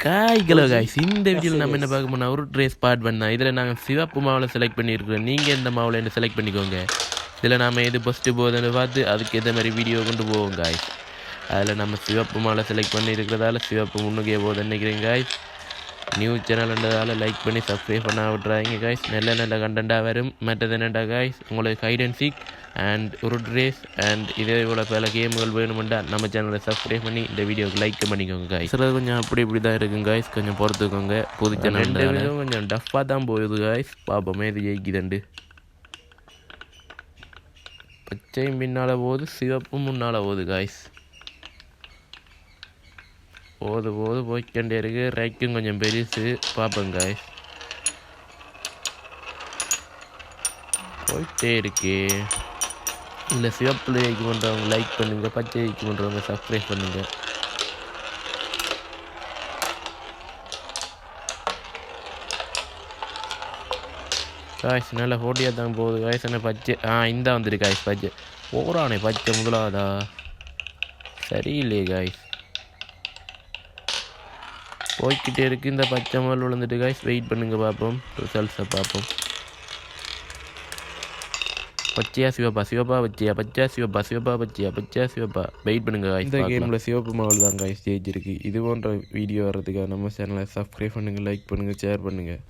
Hello guys, இந்த வீடியோவில் நம்ம என்ன பார்க்க போனால் ஒரு ட்ரெஸ் பார்ட் பண்ணால் இதில் நாங்கள் சிவப்பு மாவில் செலக்ட் பண்ணியிருக்கிறோம். நீங்கள் எந்த மாவில் என்ன செலக்ட் பண்ணிக்கோங்க. இதில் நம்ம எது ஃபஸ்ட்டு போகுதுன்னு பார்த்து அதுக்கு எந்த மாதிரி வீடியோ கொண்டு போவோம் காய்ஸ். அதில் நம்ம சிவப்பு மாவில் செலக்ட் பண்ணியிருக்கிறதால சிவப்பு முன்னுக்கே போகுதுன்னு நினைக்கிறேன் காய்ஸ். நியூ சேனல்ன்றதால லைக் பண்ணி சப்ஸ்கிரைப் பண்ண விட்றாங்க காய்ஸ். நல்ல நல்ல கண்டென்ட்டாக வரும். மற்றது என்னென்னா காய்ஸ், உங்களுக்கு ஹைட் அண்ட் சீக் அண்ட் ஒரு ட்ரெஸ் அண்ட் இதே போல் பல கேமுகள் வேணுமெண்டா நம்ம சேனலை சப்ஸ்கிரைப் பண்ணி இந்த வீடியோக்கு லைக் பண்ணிக்கோங்க காய்ஸ். சிலது கொஞ்சம் அப்படி இப்படி தான் இருக்குங்க காய்ஸ், கொஞ்சம் பொறுத்துக்கோங்க. புது சேனல் கொஞ்சம் டஃப்பாக தான் போகுது காய்ஸ். பார்ப்போமே இது ஜெயிக்குதுண்டு. பச்சையும் பின்னால் போகுது, சிவப்பும் முன்னால் போகுது காய்ஸ். போது போய்க்கண்டே இருக்கு. ரைக்கும் கொஞ்சம் பெருசு. பார்ப்போம் காய்ஸ், போயிட்டே இருக்கு. இல்லை சிவப்பில் ஜெயிக்க பண்ணுறவங்க லைக் பண்ணுங்கள், பச்சை ஜெயிக்க பண்ணுறவங்க சப்ஸ்கிரைப் பண்ணுங்கள். காய்ஸ் நல்லா போட்டியாக தான் போகுது காய்ஸ். என்ன பச்சை இந்த வந்துட்டு காய்ஸ். பச்சை போகிறானே, பச்சை முதலாவதா சரியில்லையே காய்ஸ். போய்கிட்டே இருக்குது. இந்த பச்சை முதல் விழுந்துட்டு காய்ஸ். வெயிட் பண்ணுங்கள், பார்ப்போம் ரிசல்ட்ஸை பார்ப்போம். பச்சையா சிவப்பா, சிவப்பா பச்சையா, பச்சை சிவப்பா, சிவப்பா பச்சையா, பச்சை சிவப்பா. வெயிட் பண்ணுங்க காய்ஸ். இந்த கேமில் சிவப்பு மாவில் தான் காய்ஸ் ஜெயிச்சிருக்கு. இது போன்ற வீடியோ வர்றதுக்காக நம்ம சேனலை சப்ஸ்கிரைப் பண்ணுங்கள், லைக் பண்ணுங்கள், ஷேர் பண்ணுங்கள்.